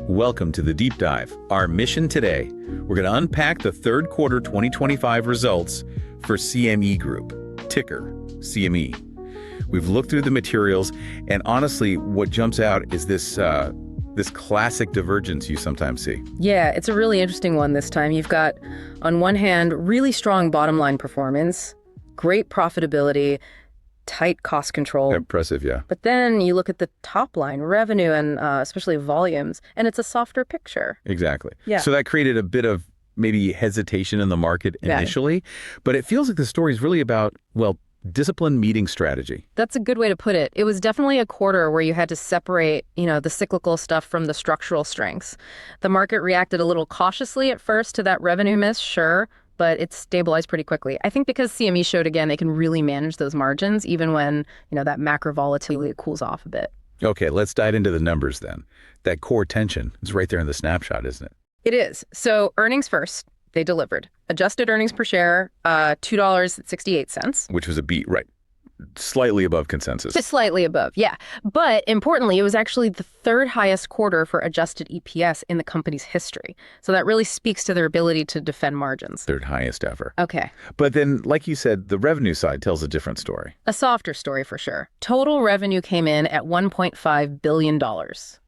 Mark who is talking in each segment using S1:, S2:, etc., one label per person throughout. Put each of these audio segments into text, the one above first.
S1: Welcome to the Deep Dive. Our mission today, we're going to unpack the third quarter 2025 results for CME Group, ticker CME. We've looked through the materials, and honestly, what jumps out is this classic divergence you sometimes see.
S2: Yeah, it's a really interesting one this time. You've got, on one hand, really strong bottom line performance, great profitability, tight cost control.
S1: Impressive, yeah.
S2: But then you look at the top line, revenue and especially volumes, and it's a softer picture.
S1: Exactly.
S2: Yeah.
S1: So that created a bit of maybe hesitation in the market initially, but it feels like the story is really about, well, disciplined meeting strategy.
S2: That's a good way to put it. It was definitely a quarter where you had to separate, the cyclical stuff from the structural strengths. The market reacted a little cautiously at first to that revenue miss, sure, but it stabilized pretty quickly. I think because CME showed again they can really manage those margins even when, that macro volatility cools off a bit.
S1: Okay, let's dive into the numbers then. That core tension is right there in the snapshot, isn't it?
S2: It is. So earnings first, they delivered. Adjusted earnings per share, $2.68.
S1: Which was a beat, right? Slightly above consensus.
S2: Just slightly above, yeah. But importantly, it was actually the third highest quarter for adjusted EPS in the company's history. So that really speaks to their ability to defend margins.
S1: Third highest ever.
S2: Okay.
S1: But then, like you said, the revenue side tells a different story.
S2: A softer story for sure. Total revenue came in at $1.5 billion.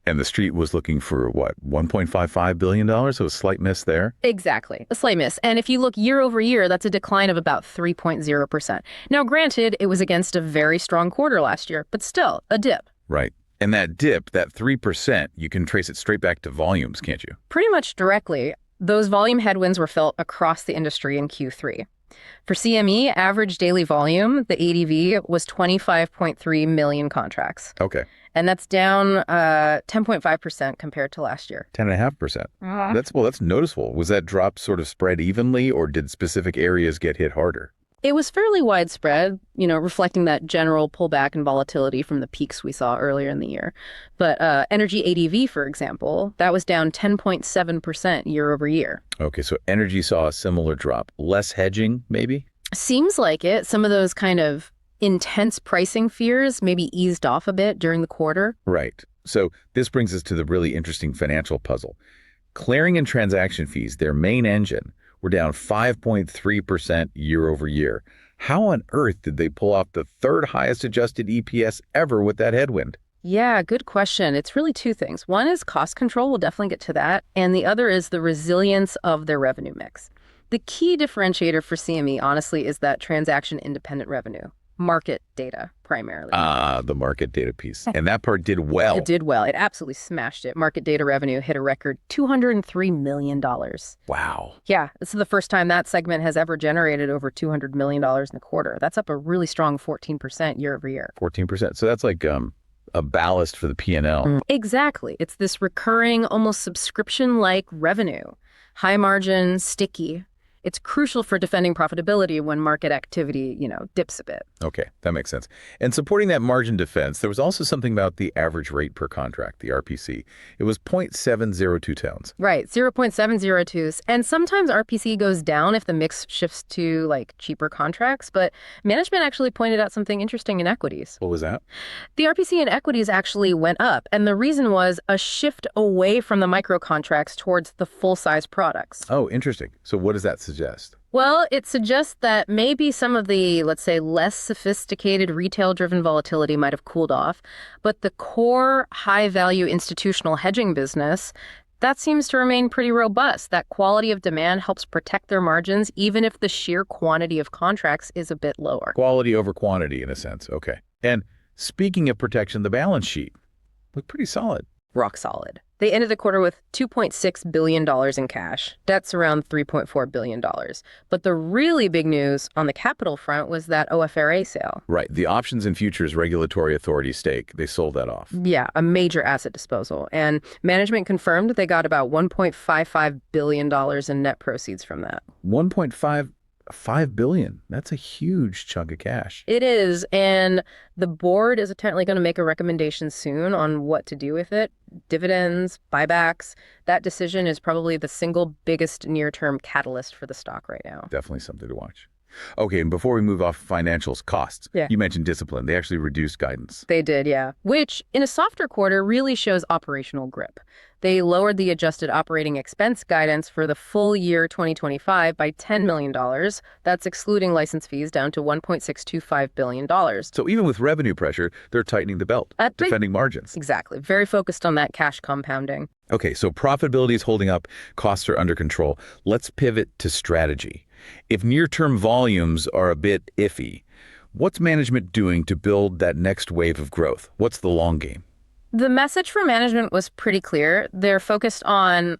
S1: And the street was looking for, what, $1.55 billion? So a slight miss there?
S2: Exactly, a slight miss. And if you look year over year, that's a decline of about 3.0%. Now, granted, it was against a very strong quarter last year, but still, a dip.
S1: Right. And that dip, that 3%, you can trace it straight back to volumes, can't you?
S2: Pretty much directly. Those volume headwinds were felt across the industry in Q3. For CME, average daily volume, the ADV, was 25.3 million contracts.
S1: Okay.
S2: And that's down 10.5% compared to last year.
S1: 10.5%. That's noticeable. Was that drop sort of spread evenly, or did specific areas get hit harder?
S2: It was fairly widespread, reflecting that general pullback and volatility from the peaks we saw earlier in the year. But energy ADV, for example, that was down 10.7% year over year.
S1: Okay, so energy saw a similar drop. Less hedging, maybe?
S2: Seems like it. Some of those kind of intense pricing fears maybe eased off a bit during the quarter.
S1: Right. So this brings us to the really interesting financial puzzle. Clearing and transaction fees, their main engine, were down 5.3% year over year. How on earth did they pull off the third highest adjusted EPS ever with that headwind?
S2: Yeah, good question. It's really two things. One is cost control. We'll definitely get to that. And the other is the resilience of their revenue mix. The key differentiator for CME, honestly, is that transaction-independent revenue. Market data, primarily.
S1: The market data piece. And that part did well.
S2: It did well. It absolutely smashed it. Market data revenue hit a record $203 million.
S1: Wow.
S2: Yeah, this is the first time that segment has ever generated over $200 million in a quarter. That's up a really strong 14% year over year.
S1: 14%. So that's like a ballast for the P&L.
S2: Exactly. It's this recurring, almost subscription-like revenue. High margin, sticky. It's crucial for defending profitability when market activity, dips a bit.
S1: Okay, that makes sense. And supporting that margin defense, there was also something about the average rate per contract, the RPC. It was 0.702 towns.
S2: Right, 0.702s. And sometimes RPC goes down if the mix shifts to cheaper contracts, but management actually pointed out something interesting in equities.
S1: What was that?
S2: The RPC in equities actually went up, and the reason was a shift away from the micro contracts towards the full-size products.
S1: Oh, interesting. So what does that suggest?
S2: Well, it suggests that maybe some of the, let's say, less sophisticated retail-driven volatility might have cooled off, but the core high-value institutional hedging business, that seems to remain pretty robust. That quality of demand helps protect their margins, even if the sheer quantity of contracts is a bit lower.
S1: Quality over quantity, in a sense. Okay. And speaking of protection, the balance sheet looked pretty solid.
S2: Rock solid. They ended the quarter with $2.6 billion in cash. Debt's around $3.4 billion. But the really big news on the capital front was that OFRA sale.
S1: Right. The Options and Futures Regulatory Authority stake, they sold that off.
S2: Yeah, a major asset disposal. And management confirmed they got about $1.55 billion in net proceeds from that.
S1: $1.5 billion. That's a huge chunk of cash.
S2: It is. And the board is apparently going to make a recommendation soon on what to do with it. Dividends, buybacks. That decision is probably the single biggest near-term catalyst for the stock right now.
S1: Definitely something to watch. Okay, and before we move off financials, costs.
S2: Yeah.
S1: You mentioned discipline. They actually reduced guidance.
S2: They did, yeah. Which, in a softer quarter, really shows operational grip. They lowered the adjusted operating expense guidance for the full year 2025 by $10 million. That's excluding license fees down to $1.625 billion.
S1: So even with revenue pressure, they're tightening the belt, defending margins.
S2: Exactly. Very focused on that cash compounding.
S1: Okay, so profitability is holding up, costs are under control. Let's pivot to strategy. If near-term volumes are a bit iffy, what's management doing to build that next wave of growth? What's the long game?
S2: The message for management was pretty clear. They're focused on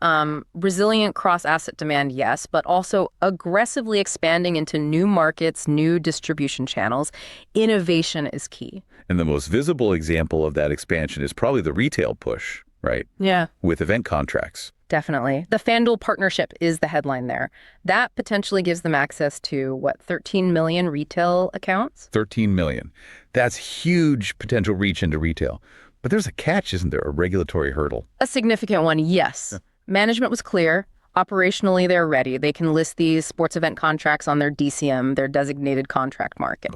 S2: resilient cross-asset demand, yes, but also aggressively expanding into new markets, new distribution channels. Innovation is key.
S1: And the most visible example of that expansion is probably the retail push, right?
S2: Yeah.
S1: With event contracts.
S2: Definitely. The FanDuel partnership is the headline there. That potentially gives them access to, 13 million retail accounts?
S1: 13 million. That's huge potential reach into retail. But there's a catch, isn't there? A regulatory hurdle.
S2: A significant one, yes. Yeah. Management was clear. Operationally, they're ready. They can list these sports event contracts on their DCM, their designated contract market.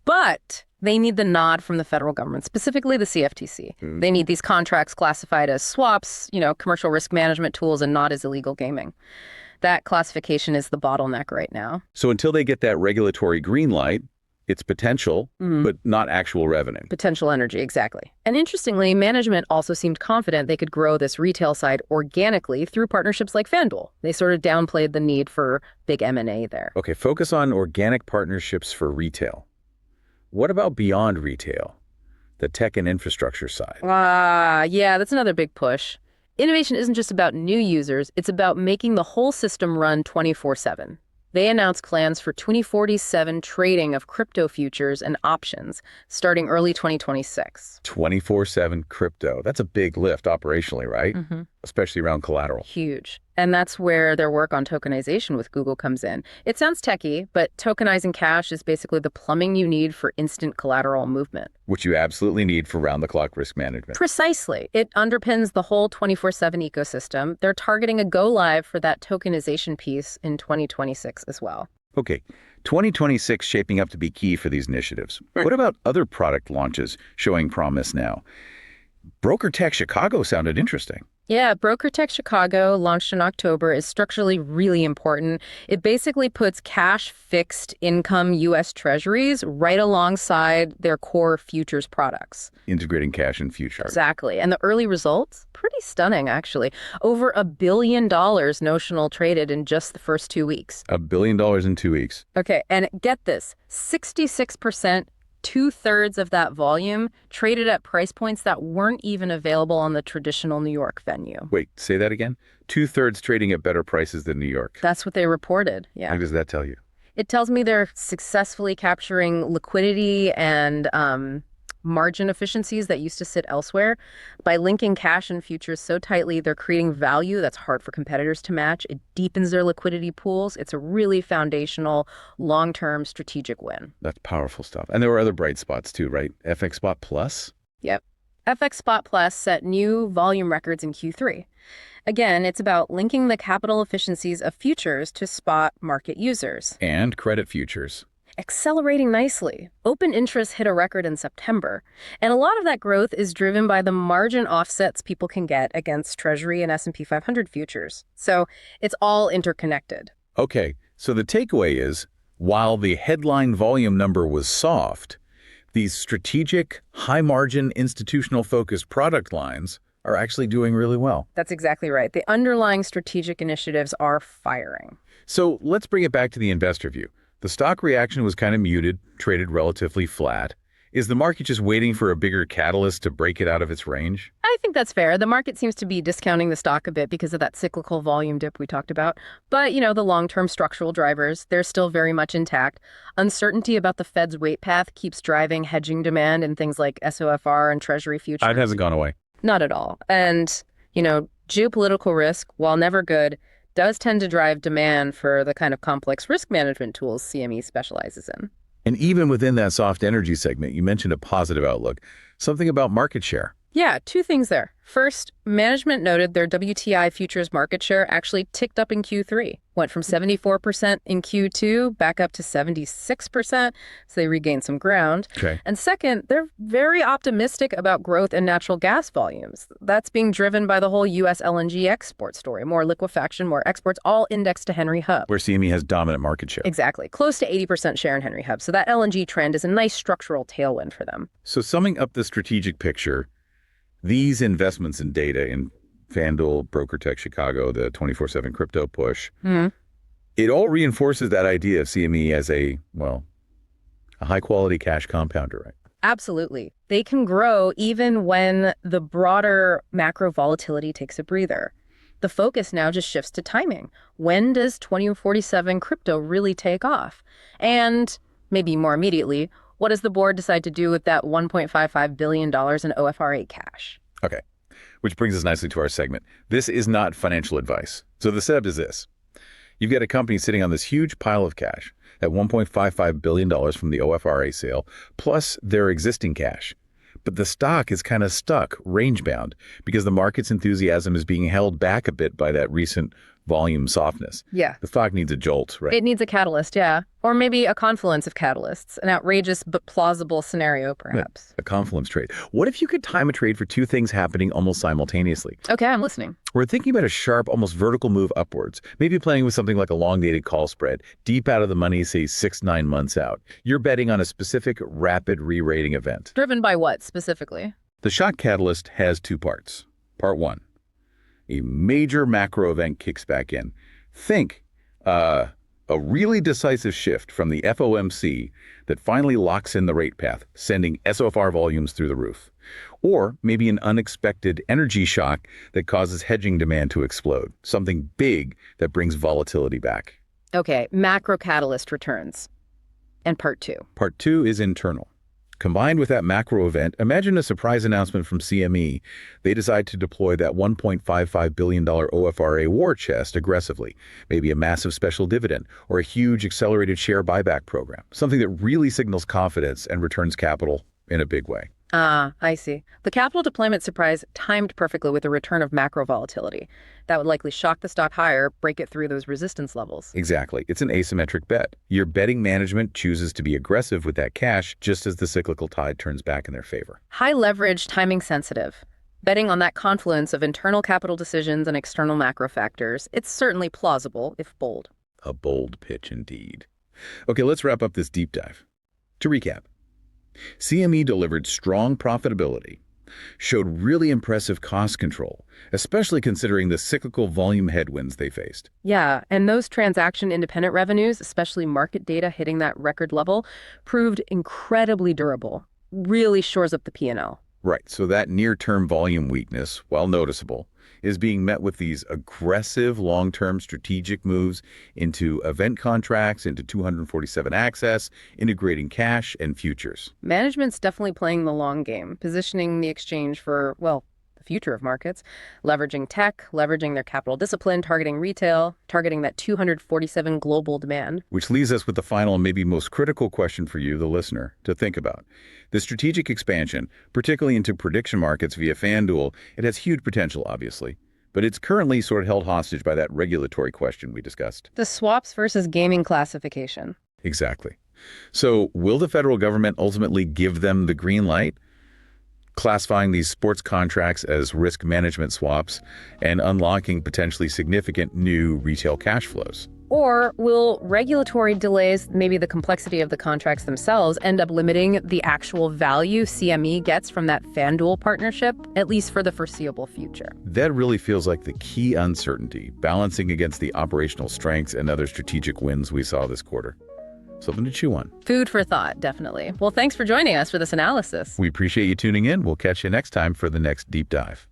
S2: But they need the nod from the federal government, specifically the CFTC. They need these contracts classified as swaps, commercial risk management tools, and not as illegal gaming. That classification is the bottleneck right now.
S1: So until they get that regulatory green light, it's potential, but not actual revenue.
S2: Potential energy, exactly. And interestingly, management also seemed confident they could grow this retail side organically through partnerships like FanDuel. They sort of downplayed the need for big M&A there.
S1: Okay, focus on organic partnerships for retail. What about beyond retail, the tech and infrastructure side?
S2: Yeah, that's another big push. Innovation isn't just about new users, it's about making the whole system run 24/7. They announced plans for 2047 trading of crypto futures and options starting early 2026.
S1: 24/7 crypto. That's a big lift operationally, right? Especially around collateral.
S2: Huge. And that's where their work on tokenization with Google comes in. It sounds techy, but tokenizing cash is basically the plumbing you need for instant collateral movement.
S1: Which you absolutely need for round-the-clock risk management.
S2: Precisely. It underpins the whole 24/7 ecosystem. They're targeting a go-live for that tokenization piece in 2026 as well.
S1: Okay, 2026 shaping up to be key for these initiatives. Right. What about other product launches showing promise now? BrokerTech Chicago sounded interesting.
S2: Yeah, BrokerTech Chicago, launched in October, is structurally really important. It basically puts cash fixed income U.S. Treasuries right alongside their core futures products.
S1: Integrating cash and futures.
S2: Exactly. And the early results, pretty stunning, actually. Over $1 billion notional traded in just the first 2 weeks.
S1: $1 billion in 2 weeks.
S2: Okay, and get this, 66%, 2/3 of that volume traded at price points that weren't even available on the traditional New York venue.
S1: Wait, say that again? 2/3 trading at better prices than New York.
S2: That's what they reported, yeah.
S1: What does that tell you?
S2: It tells me they're successfully capturing liquidity and margin efficiencies that used to sit elsewhere. By linking cash and futures so tightly, they're creating value that's hard for competitors to match. It deepens their liquidity pools. It's a really foundational, long-term strategic win.
S1: That's powerful stuff. And there were other bright spots too, right? FXBOT Plus?
S2: Yep. FXBOT Plus set new volume records in Q3. Again, it's about linking the capital efficiencies of futures to spot market users.
S1: And credit futures.
S2: Accelerating nicely. Open interest hit a record in September. And a lot of that growth is driven by the margin offsets people can get against Treasury and S&P 500 futures. So it's all interconnected.
S1: Okay, so the takeaway is, while the headline volume number was soft, these strategic, high-margin, institutional-focused product lines are actually doing really well.
S2: That's exactly right. The underlying strategic initiatives are firing.
S1: So let's bring it back to the investor view. The stock reaction was kind of muted, traded relatively flat. Is the market just waiting for a bigger catalyst to break it out of its range?
S2: I think that's fair. The market seems to be discounting the stock a bit because of that cyclical volume dip we talked about. But, the long-term structural drivers, they're still very much intact. Uncertainty about the Fed's rate path keeps driving hedging demand in things like SOFR and Treasury futures.
S1: It hasn't gone away.
S2: Not at all. And, geopolitical risk, while never good, does tend to drive demand for the kind of complex risk management tools CME specializes in.
S1: And even within that soft energy segment, you mentioned a positive outlook, something about market share.
S2: Yeah, two things there. First, management noted their WTI futures market share actually ticked up in Q3, went from 74% in Q2 back up to 76%, so they regained some ground.
S1: Okay.
S2: And second, they're very optimistic about growth in natural gas volumes. That's being driven by the whole U.S. LNG export story, more liquefaction, more exports, all indexed to Henry Hub.
S1: Where CME has dominant market share.
S2: Exactly, close to 80% share in Henry Hub, so that LNG trend is a nice structural tailwind for them.
S1: So summing up the strategic picture, these investments in data in FanDuel, BrokerTech Chicago, the 24/7 crypto push, it all reinforces that idea of CME as a high-quality cash compounder, right?
S2: Absolutely. They can grow even when the broader macro volatility takes a breather. The focus now just shifts to timing. When does 2047 crypto really take off? And maybe more immediately, what does the board decide to do with that $1.55 billion in OFR8 cash?
S1: Okay, which brings us nicely to our segment. This is not financial advice. So the setup is this. You've got a company sitting on this huge pile of cash, at $1.55 billion from the OFRA sale, plus their existing cash. But the stock is kind of stuck, range-bound, because the market's enthusiasm is being held back a bit by that recent volume softness.
S2: Yeah.
S1: The stock needs a jolt, right?
S2: It needs a catalyst, yeah. Or maybe a confluence of catalysts, an outrageous but plausible scenario, perhaps.
S1: A confluence trade. What if you could time a trade for two things happening almost simultaneously?
S2: Okay, I'm listening.
S1: We're thinking about a sharp, almost vertical move upwards, maybe playing with something like a long-dated call spread, deep out of the money, say 6-9 months out. You're betting on a specific rapid re-rating event.
S2: Driven by what, specifically?
S1: The shock catalyst has two parts. Part one, a major macro event kicks back in. Think a really decisive shift from the FOMC that finally locks in the rate path, sending SOFR volumes through the roof. Or maybe an unexpected energy shock that causes hedging demand to explode, something big that brings volatility back.
S2: Okay, macro catalyst returns. And part two.
S1: Part two is internal. Combined with that macro event, imagine a surprise announcement from CME. They decide to deploy that $1.55 billion OFRA war chest aggressively, maybe a massive special dividend or a huge accelerated share buyback program, something that really signals confidence and returns capital in a big way.
S2: Ah, I see. The capital deployment surprise timed perfectly with the return of macro volatility. That would likely shock the stock higher, break it through those resistance levels.
S1: Exactly. It's an asymmetric bet. Your betting management chooses to be aggressive with that cash just as the cyclical tide turns back in their favor.
S2: High leverage, timing sensitive. Betting on that confluence of internal capital decisions and external macro factors, it's certainly plausible, if bold.
S1: A bold pitch indeed. Okay, let's wrap up this deep dive. To recap, CME delivered strong profitability, showed really impressive cost control, especially considering the cyclical volume headwinds they faced.
S2: Yeah, and those transaction-independent revenues, especially market data hitting that record level, proved incredibly durable. Really shores up the P&L.
S1: Right, so that near-term volume weakness, while noticeable, is being met with these aggressive long-term strategic moves into event contracts, into 247 access, integrating cash and futures.
S2: Management's definitely playing the long game, positioning the exchange for, well, the future of markets, leveraging tech, leveraging their capital discipline, targeting retail, targeting that 247 global demand.
S1: Which leaves us with the final and maybe most critical question for you, the listener, to think about. The strategic expansion, particularly into prediction markets via FanDuel, it has huge potential, obviously, but it's currently sort of held hostage by that regulatory question we discussed.
S2: The swaps versus gaming classification.
S1: Exactly. So will the federal government ultimately give them the green light, classifying these sports contracts as risk management swaps and unlocking potentially significant new retail cash flows?
S2: Or will regulatory delays, maybe the complexity of the contracts themselves, end up limiting the actual value CME gets from that FanDuel partnership, at least for the foreseeable future?
S1: That really feels like the key uncertainty, balancing against the operational strengths and other strategic wins we saw this quarter. Something to chew on.
S2: Food for thought, definitely. Well, thanks for joining us for this analysis.
S1: We appreciate you tuning in. We'll catch you next time for the next deep dive.